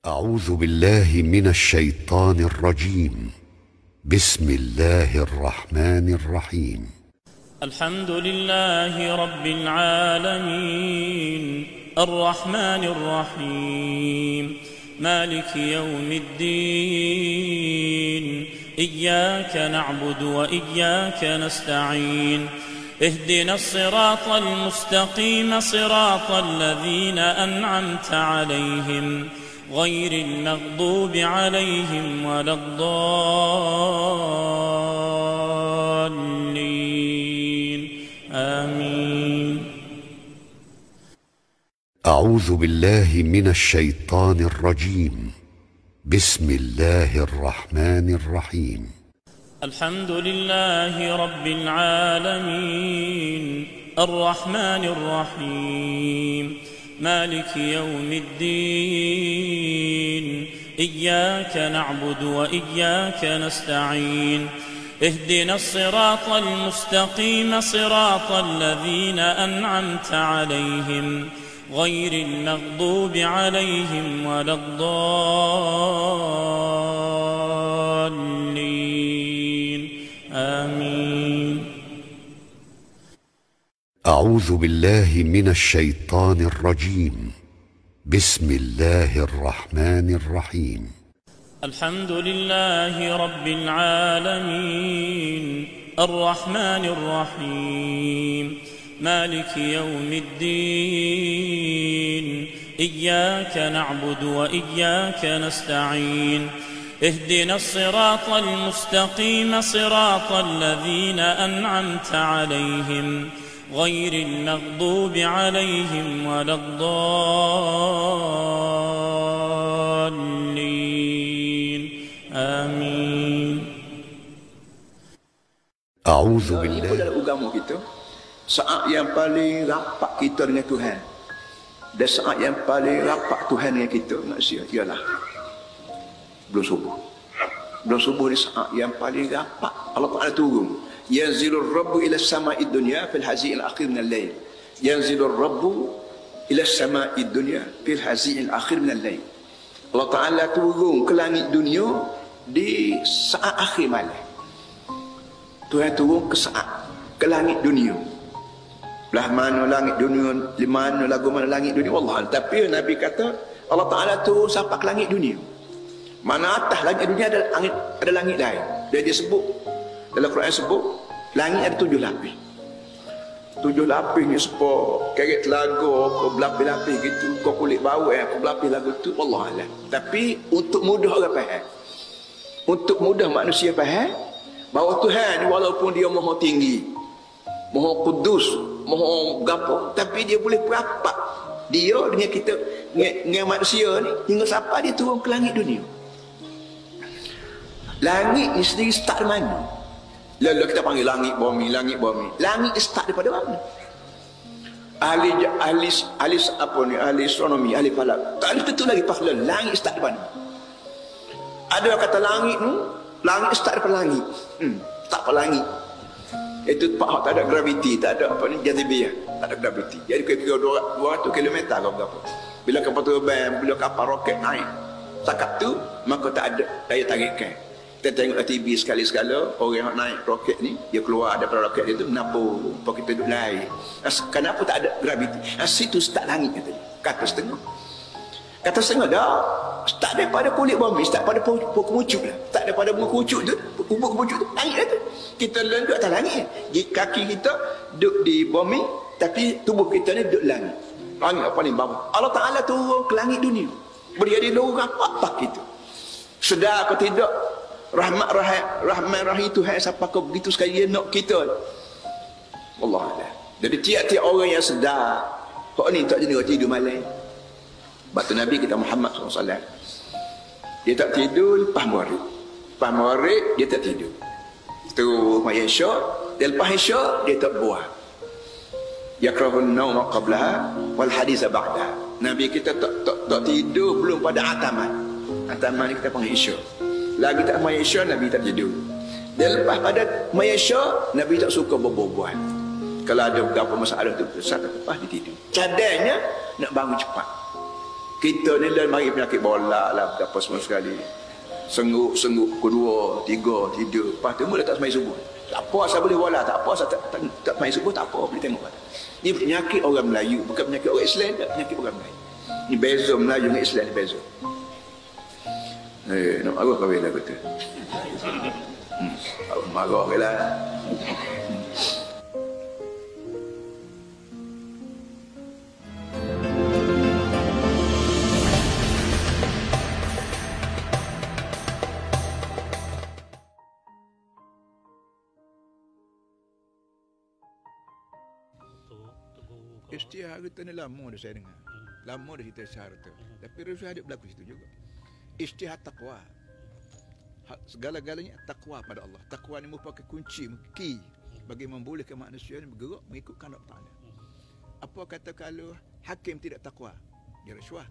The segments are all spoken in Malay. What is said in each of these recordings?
أعوذ بالله من الشيطان الرجيم. بسم الله الرحمن الرحيم. الحمد لله رب العالمين الرحمن الرحيم مالك يوم الدين إياك نعبد وإياك نستعين اهدنا الصراط المستقيم صراط الذين أنعمت عليهم غير المغضوب عليهم ولا الضالين آمين. أعوذ بالله من الشيطان الرجيم. بسم الله الرحمن الرحيم. الحمد لله رب العالمين الرحمن الرحيم مالك يوم الدين إياك نعبد وإياك نستعين اهدنا الصراط المستقيم صراط الذين أنعمت عليهم غير المغضوب عليهم ولا الضالين آمين. أعوذ بالله من الشيطان الرجيم. بسم الله الرحمن الرحيم. الحمد لله رب العالمين الرحمن الرحيم مالك يوم الدين إياك نعبد وإياك نستعين اهدنا الصراط المستقيم صراط الذين أنعمت عليهم غير المغضوب عليهم ولا الضالين آمين. أعوذ بالله. Itu dalam agama kita, saat yang paling rapat kita dengan Tuhan dan saat yang paling rapat Tuhan dengan kita manusia ialah belum subuh. Belum subuh ni saat yang paling rapat Allah Ta'ala turun. Yanzilur Rabbu ila sama'id dunya fil hazi'il akhir min al-lail. Yanzilur Rabbu ila sama'id dunya fil hazi'il akhir min al-lail. Allah Ta'ala turun ke langit dunia di saat akhir malam. Tuhan turun ke saat ke langit dunia. Belah mana langit dunia, di mana lagu mana langit dunia, wallah. Tapi Nabi kata Allah Ta'ala turun sampai ke langit dunia. Mana atas langit dunia ada langit lain. Dia sebut dalam Quran sebut langit ada 7 lapis. 7 lapis ni sepuluh keret telaga, kau berlapis-lapis gitu, kau kulit bawah, kau berlapis lagu tu, wallah alam. Tapi untuk mudah orang faham, untuk mudah manusia faham bahawa Tuhan ni walaupun dia maha tinggi, maha kudus, maha gapo, tapi dia boleh berapat dia dengan kita, dengan manusia ni hingga sampai dia turun ke langit dunia. Langit ni sendiri start mana? Lalu kita panggil langit bumi, langit bumi. Langit start daripada mana? Ahli apa ni? Ahli astronomi, ahli falak. Tak ada tentu lagi pahal langit start daripada mana. Ada yang kata langit ni, langit start daripada langit. Start daripada langit. Itu tak ada graviti, tak ada apa ni, jazibiyah, tak ada graviti. Jadi kira-kira 200 km ke berapa. Bila kapal terbang, bila kapal roket naik, setakat tu maka tak ada daya tarikan. Kita tengok TV sekali-sekala, orang yang naik roket ni, dia keluar daripada roket dia tu, kenapa kita duduk lain? Kenapa tak ada graviti? Situ start langit katanya. Kata setengah. Kata setengah dah, start daripada kulit bumi, start daripada pokok kemucuk lah. Start daripada bunga kemucuk tu, pokok kemucuk tu, langit lah tu. Kita duduk atas langit. Kaki kita duduk di bumi, tapi tubuh kita ni duduk langit. Langit apa ni bawah. Allah Ta'ala turun ke langit dunia. Beri dia lorong apa kita. Sedar atau tidak, rahmat rahim Tuhan siapa kau begitu sekali dia nak kita. Allah Allah. Jadi tiap-tiap orang yang sedar, kau ni tak jadi tidur malam. Batu Nabi kita Muhammad SAW, dia tak tidur lepas maghrib. Lepas maghrib dia tak tidur. Terus maya isyak, dia lepas isyak dia tak buat. Yakrahun nauma qablaha wal haditha ba'daha. Nabi kita tak tidur belum pada ataman. Ataman ni kita panggil isyak. Lagi tak maya isyak Nabi tak tidur. Dan lepas pada maya isyak Nabi tak suka berbual. Kalau ada beberapa masalah tu satu lepas dia tidur. Cadangnya nak bangun cepat. Kita ni dah mari penyakit bola lah apa semua sekali. Sengguk kedua, tiga, tidur. Lepas tu mula tak semai subuh. Tak apa asal boleh bola, tak apa asal tak semai subuh, tak apa boleh tengok. Ni penyakit orang Melayu, bukan penyakit orang Islam, tak penyakit orang Melayu. Ni beza Melayu dengan Islam ni beza. Nak marah kau lah kata. Marah ke lah. Istighfar kita ni lama dah saya dengar. Lama dah cerita istighfar tu. Tapi Rasul ada berlaku situ juga. Istighfar takwa. Segala-galanya takwa pada Allah. Takwa ni merupakan kunci, key bagi membolehkan manusia ni bergerak mengikut kehendak Taala. Apa kata kalau hakim tidak takwa? Dia rasuah.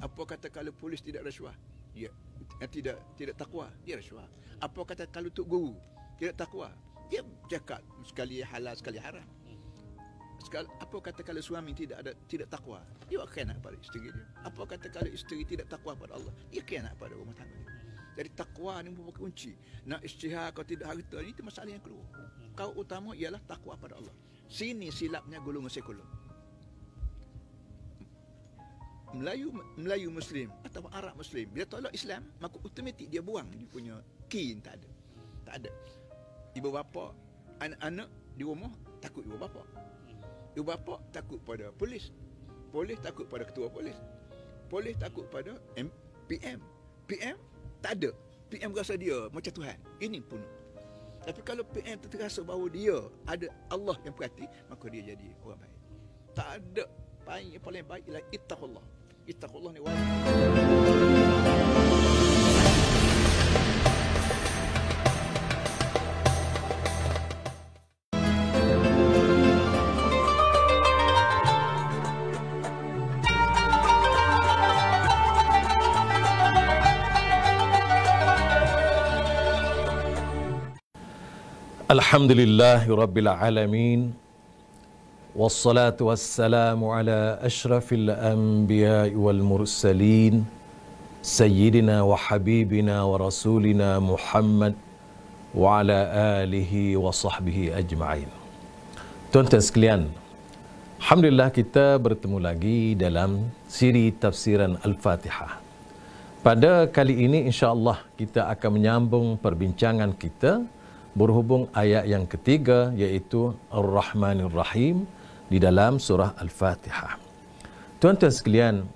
Apa kata kalau polis tidak rasuah? Dia tidak takwa, dia rasuah. Apa kata kalau tok guru tidak takwa? Dia cakap sekali halal sekali haram. Apa kata kalau suami tidak takwa? Dia khianat pada isteri dia. Apa kata kalau isteri tidak takwa pada Allah? Dia khianat pada rumah tangga dia. Jadi takwa ni merupakan kunci. Nak isytihar kau tidak harta ni itu masalah yang keluar. Kau utama ialah takwa pada Allah. Sini silapnya golongan sekular. Melayu Muslim atau Arab Muslim bila tolak Islam, maka automatik dia buang dia punya kin, tak ada. Ibu bapa, anak-anak di rumah takut ibu bapa. Ibu bapa takut pada polis. Polis takut pada ketua polis. Polis takut pada PM. PM tak ada. PM rasa dia macam Tuhan. Ini pun. Tapi kalau PM terasa bahawa dia ada Allah yang perhati, maka dia jadi orang baik. Tak ada paling baik ialah ittaqullah. Ittaqullah ni wajib. Alhamdulillahi Rabbil Alamin. Wassalatu wassalamu ala ashrafil anbiya'i wal mursalin Sayyidina wa habibina wa rasulina Muhammad wa ala alihi wa sahbihi ajma'in. Tuan-tuan sekalian, alhamdulillah kita bertemu lagi dalam siri tafsiran Al-Fatihah. Pada kali ini insya-Allah kita akan menyambung perbincangan kita berhubung ayat yang ketiga, iaitu Ar-Rahmanir Rahim di dalam surah Al-Fatihah. Tuan-tuan sekalian,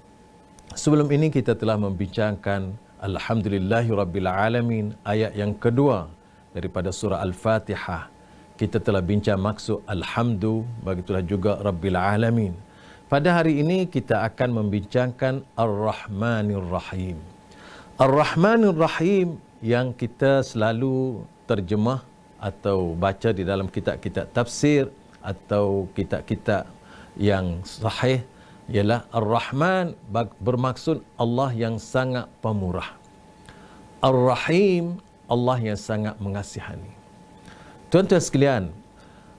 sebelum ini kita telah membincangkan Alhamdulillahi Rabbil Alamin, ayat yang kedua daripada surah Al-Fatihah. Kita telah bincang maksud Alhamdu, begitulah juga Rabbil Alamin. Pada hari ini kita akan membincangkan Ar-Rahmanir Rahim. Ar-Rahmanir Rahim yang kita selalu terjemah atau baca di dalam kitab-kitab tafsir atau kitab-kitab yang sahih ialah Ar-Rahman, bermaksud Allah yang sangat pemurah. Ar-Rahim, Allah yang sangat mengasihani. Tuan-tuan sekalian,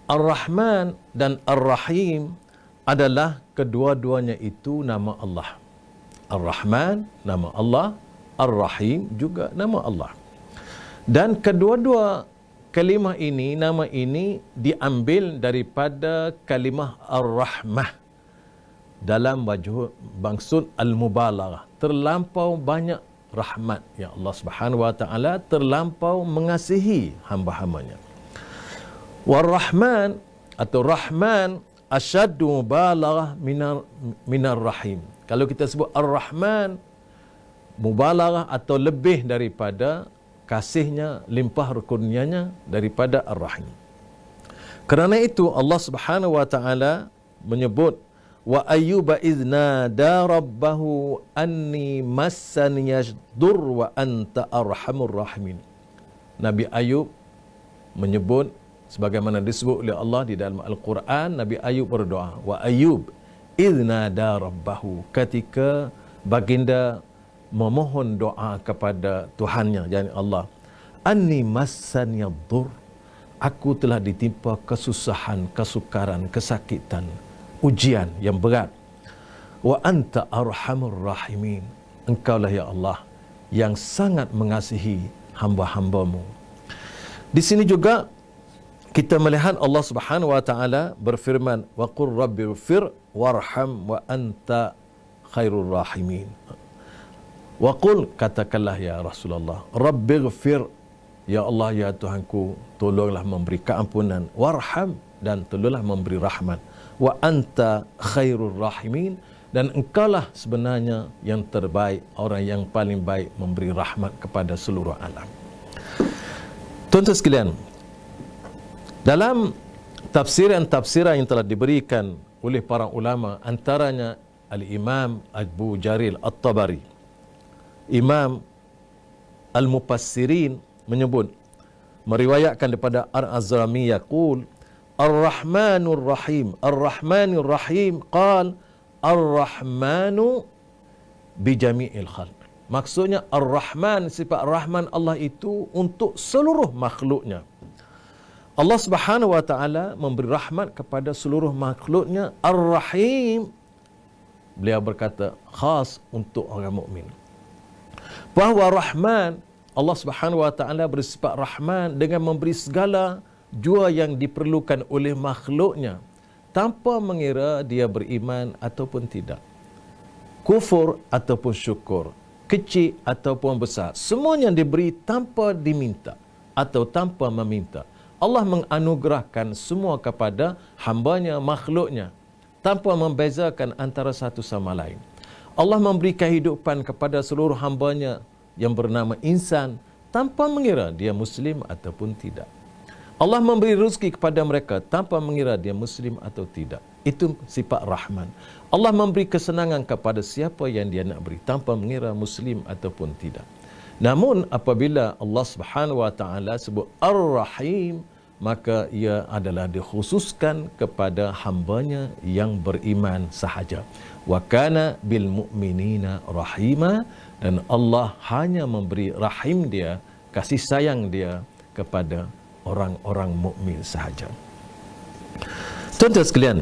Ar-Rahman dan Ar-Rahim adalah kedua-duanya itu nama Allah. Ar-Rahman nama Allah, Ar-Rahim juga nama Allah. Dan kedua-dua kalimah ini, nama ini diambil daripada kalimah Ar-Rahmah dalam maksud Al-Mubalaghah. Terlampau banyak rahmat yang Allah Subhanahu wa taala terlampau mengasihi hamba-hambanya. War-Rahman atau Rahman asyaddu mubalaghah minar Rahim. Kalau kita sebut Ar-Rahman, mubalaghah atau lebih daripada kasihnya, limpah kurnianya daripada Ar-Rahim. Kerana itu Allah Subhanahu wa taala menyebut wa ayyuba idznada rabbahu anni massaniyad dur wa anta arhamur rahimin. Nabi Ayub menyebut sebagaimana disebut oleh Allah di dalam Al-Quran, Nabi Ayub berdoa, wa ayyub idznada rabbahu, ketika baginda memohon doa kepada Tuhannya, yakni Allah, anni massaniyad dur, aku telah ditimpa kesusahan, kesukaran, kesakitan, ujian yang berat. Wa anta arhamur rahimin. Engkaulah ya Allah yang sangat mengasihi hamba-hambamu. Di sini juga kita melihat Allah Subhanahu wa taala berfirman, wa qur rabbighfir warham wa anta khairur rahimin. Wa qul, katakanlah ya Rasulullah, rabbighfir, ya Allah ya Tuhanku, tolonglah memberi keampunan, warham, dan tolonglah memberi rahmat, wa anta khairur rahimin, dan engkaulah sebenarnya yang terbaik, orang yang paling baik memberi rahmat kepada seluruh alam. Tuan-tuan sekalian, dalam tafsiran-tafsiran yang telah diberikan oleh para ulama, antaranya Al-Imam Abu Jarir At-Tabari, Imam Al-Mufassirin menyebut, meriwayatkan daripada Ar-Azrami yaqul, Ar-Rahmanur Rahim, Ar-Rahmanur Rahim, qal Ar-Rahmanu bijami'il khalq. Maksudnya Ar-Rahman, sifat Rahman Allah itu untuk seluruh makhluknya. Allah Subhanahu wa taala memberi rahmat kepada seluruh makhluknya. Ar-Rahim, beliau berkata, khas untuk orang mukmin. Bahawa Rahman, Allah Subhanahu wa taala bersifat Rahman dengan memberi segala jua yang diperlukan oleh makhluknya, tanpa mengira dia beriman ataupun tidak, kufur ataupun syukur, kecil ataupun besar, semuanya diberi tanpa diminta atau tanpa meminta. Allah menganugerahkan semua kepada hambanya, makhluknya, tanpa membezakan antara satu sama lain. Allah memberi kehidupan kepada seluruh hambanya yang bernama insan, tanpa mengira dia Muslim ataupun tidak. Allah memberi rezeki kepada mereka tanpa mengira dia Muslim atau tidak. Itu sifat Rahman. Allah memberi kesenangan kepada siapa yang dia nak beri, tanpa mengira Muslim ataupun tidak. Namun apabila Allah Subhanahu wa taala sebut Ar-Rahim, maka ia adalah dikhususkan kepada hambanya yang beriman sahaja. Wa kana bil mu'minina rahima, dan Allah hanya memberi rahim dia, kasih sayang dia kepada orang-orang mukmin sahaja. Tuan-tuan sekalian,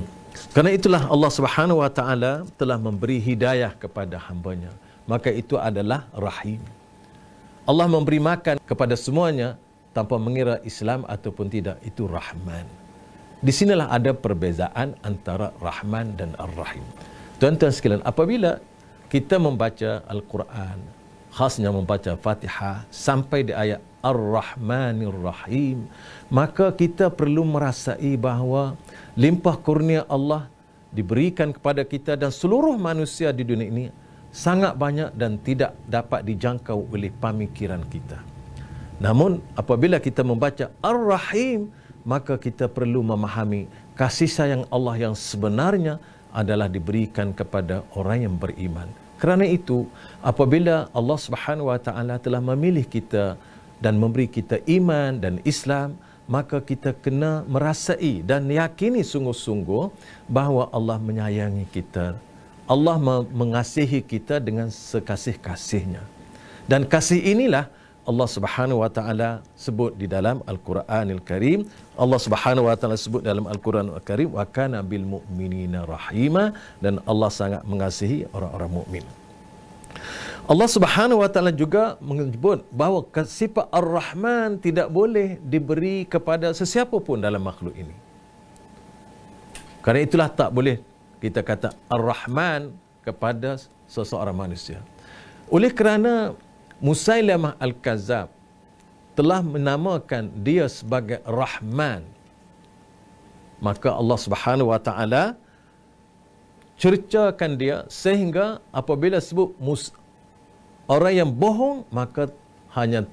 kerana itulah Allah Subhanahu wa taala telah memberi hidayah kepada hambanya, maka itu adalah rahim. Allah memberi makan kepada semuanya tanpa mengira Islam ataupun tidak, itu Rahman. Di sinilah ada perbezaan antara Rahman dan Ar-Rahim. Tuan-tuan sekalian, apabila kita membaca Al-Quran, khasnya membaca Fatihah sampai di ayat Ar-Rahmanir Rahim, maka kita perlu merasai bahawa limpah kurnia Allah diberikan kepada kita dan seluruh manusia di dunia ini sangat banyak dan tidak dapat dijangkau oleh pemikiran kita. Namun apabila kita membaca Ar-Rahim, maka kita perlu memahami kasih sayang Allah yang sebenarnya adalah diberikan kepada orang yang beriman. Kerana itu, apabila Allah Subhanahu wa taala telah memilih kita dan memberi kita iman dan Islam, maka kita kena merasai dan yakini sungguh-sungguh bahawa Allah menyayangi kita. Allah mengasihi kita dengan sekasih-kasihnya. Dan kasih inilah Allah Subhanahu wa taala sebut di dalam Al-Quranil Karim. Allah Subhanahu wa taala sebut dalam Al-Quranil Karim, wa kana bil mu'minina rahima, dan Allah sangat mengasihi orang-orang mukmin. Allah Subhanahu wa taala juga menyebut bahawa sifat Ar-Rahman tidak boleh diberi kepada sesiapa pun dalam makhluk ini. Kerana itulah tak boleh kita kata Ar-Rahman kepada seseorang manusia. Oleh kerana Musailamah Al-Kazab telah menamakan dia sebagai Rahman, maka Allah Subhanahu wa taala cercakan dia sehingga apabila sebut orang yang bohong, maka hanya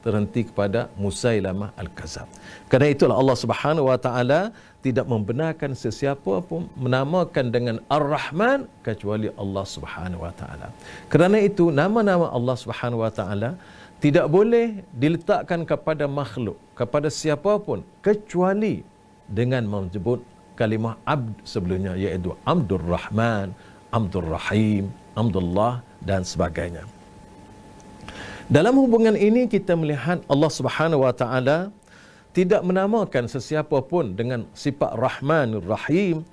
terhenti kepada Musailamah Al-Kazab. Kerana itulah Allah Subhanahu wa taala tidak membenarkan sesiapa pun menamakan dengan Ar-Rahman kecuali Allah Subhanahu wa taala. Kerana itu nama-nama Allah Subhanahu wa taala tidak boleh diletakkan kepada makhluk, kepada siapa pun, kecuali dengan menyebut kalimah abd sebelumnya, iaitu Abdur Rahman, Abdur Rahim, Abdullah dan sebagainya. Dalam hubungan ini kita melihat Allah Subhanahu wa taala tidak menamakan sesiapa pun dengan sifat Rahmanur Rahim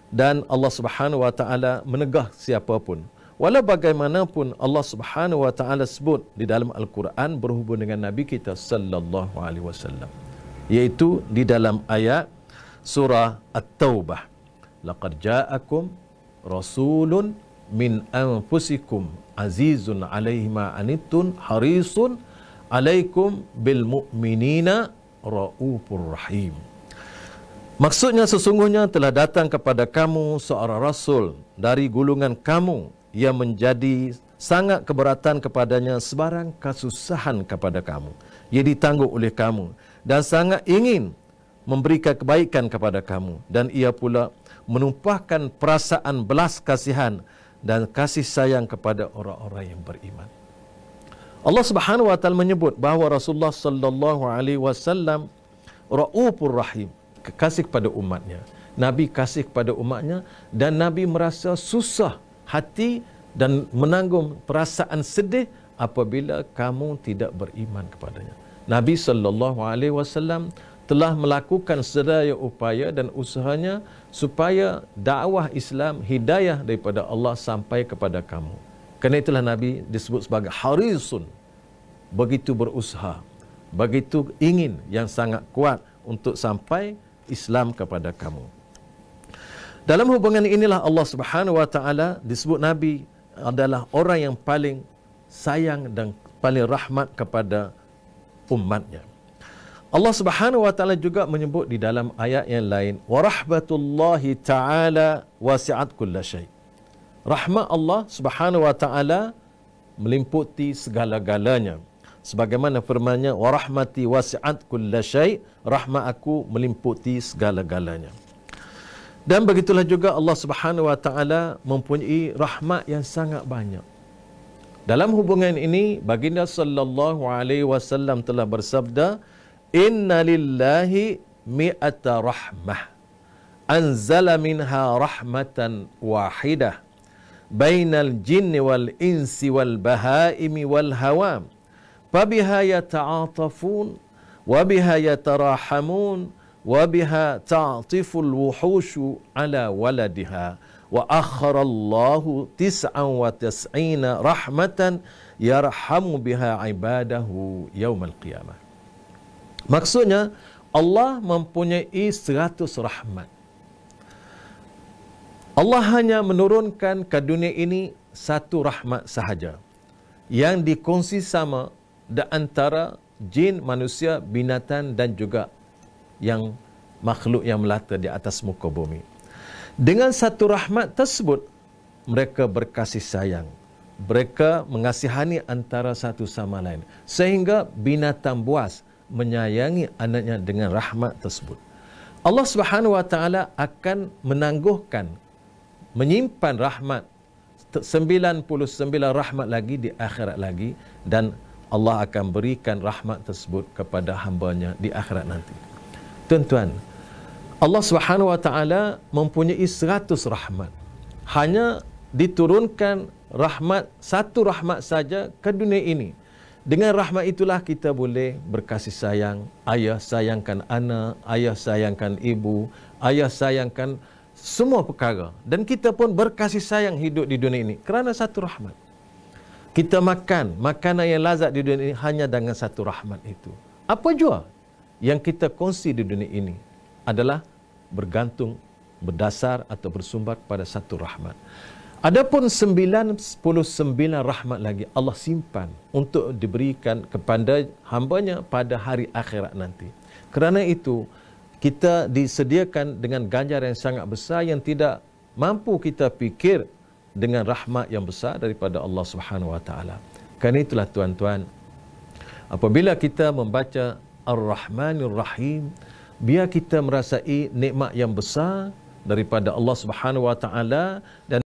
dan Allah Subhanahu wa taala menegah siapa pun. Walau bagaimanapun Allah Subhanahu wa taala sebut di dalam Al-Quran berhubung dengan Nabi kita sallallahu alaihi wasallam, iaitu di dalam ayat surah At-Taubah, laqad ja'akum rasulun min anfusikum azizun alaihi ma anittum harisun alaikum bil mu'minina raufur rahim. Maksudnya sesungguhnya telah datang kepada kamu seorang rasul dari golongan kamu yang menjadi sangat keberatan kepadanya sebarang kesusahan kepada kamu yang ditangguh oleh kamu, dan sangat ingin memberikan kebaikan kepada kamu, dan ia pula menumpahkan perasaan belas kasihan dan kasih sayang kepada orang-orang yang beriman. Allah Subhanahu wa taala menyebut bahawa Rasulullah sallallahu alaihi wasallam raufur rahim, kasih kepada umatnya. Nabi kasih kepada umatnya, dan Nabi merasa susah hati dan menanggung perasaan sedih apabila kamu tidak beriman kepadanya. Nabi sallallahu alaihi wasallam telah melakukan sedaya upaya dan usahanya supaya dakwah Islam, hidayah daripada Allah sampai kepada kamu. Kerana itulah Nabi disebut sebagai harisun, begitu berusaha, begitu ingin yang sangat kuat untuk sampai Islam kepada kamu. Dalam hubungan inilah Allah Subhanahu wa taala disebut Nabi adalah orang yang paling sayang dan paling rahmat kepada umatnya. Allah Subhanahu wa taala juga menyebut di dalam ayat yang lain, wa rahmatullahi taala wasi'at kullasyai. Rahmat Allah Subhanahu wa taala meliputi segala-galanya. Sebagaimana firman-Nya, wa rahmati wasi'at kullasyai, rahmat aku meliputi segala-galanya. Dan begitulah juga Allah Subhanahu wa taala mempunyai rahmat yang sangat banyak. Dalam hubungan ini baginda sallallahu alaihi wasallam telah bersabda, inna lillahi mi'ata rahmah anzala minha rahmatan wahidah bainal jinni wal insi wal bahaimi wal hawam fabiha yata'atafun wabiha yatarahamun wabiha ta'tiful wuhushu ala waladiha wa akharallahu 99 rahmatan yarhamu biha ibadahu yaumal qiyamah. Maksudnya Allah mempunyai 100 rahmat. Allah hanya menurunkan ke dunia ini satu rahmat sahaja yang dikongsi sama di antara jin, manusia, binatang dan juga yang makhluk yang melata di atas muka bumi. Dengan satu rahmat tersebut mereka berkasih sayang, mereka mengasihani antara satu sama lain, sehingga binatang buas menyayangi anaknya dengan rahmat tersebut. Allah Subhanahu wa taala akan menangguhkan, menyimpan rahmat 99 rahmat lagi di akhirat lagi, dan Allah akan berikan rahmat tersebut kepada hamba-Nya di akhirat nanti. Tuan-tuan, Allah Subhanahu wa taala mempunyai 100 rahmat. Hanya diturunkan rahmat, satu rahmat saja ke dunia ini. Dengan rahmat itulah kita boleh berkasih sayang. Ayah sayangkan anak, ayah sayangkan ibu, ayah sayangkan semua perkara. Dan kita pun berkasih sayang hidup di dunia ini kerana satu rahmat. Kita makan makanan yang lazat di dunia ini hanya dengan satu rahmat itu. Apa jua yang kita kongsi di dunia ini adalah bergantung, berdasar atau bersumber kepada satu rahmat. Adapun 99 rahmat lagi Allah simpan untuk diberikan kepada hamba-Nya pada hari akhirat nanti. Kerana itu kita disediakan dengan ganjar yang sangat besar yang tidak mampu kita fikir dengan rahmat yang besar daripada Allah Subhanahu wa taala. Kerana itulah tuan-tuan, apabila kita membaca Ar-Rahmanir Rahim, biar kita merasai nikmat yang besar daripada Allah Subhanahu wa taala, dan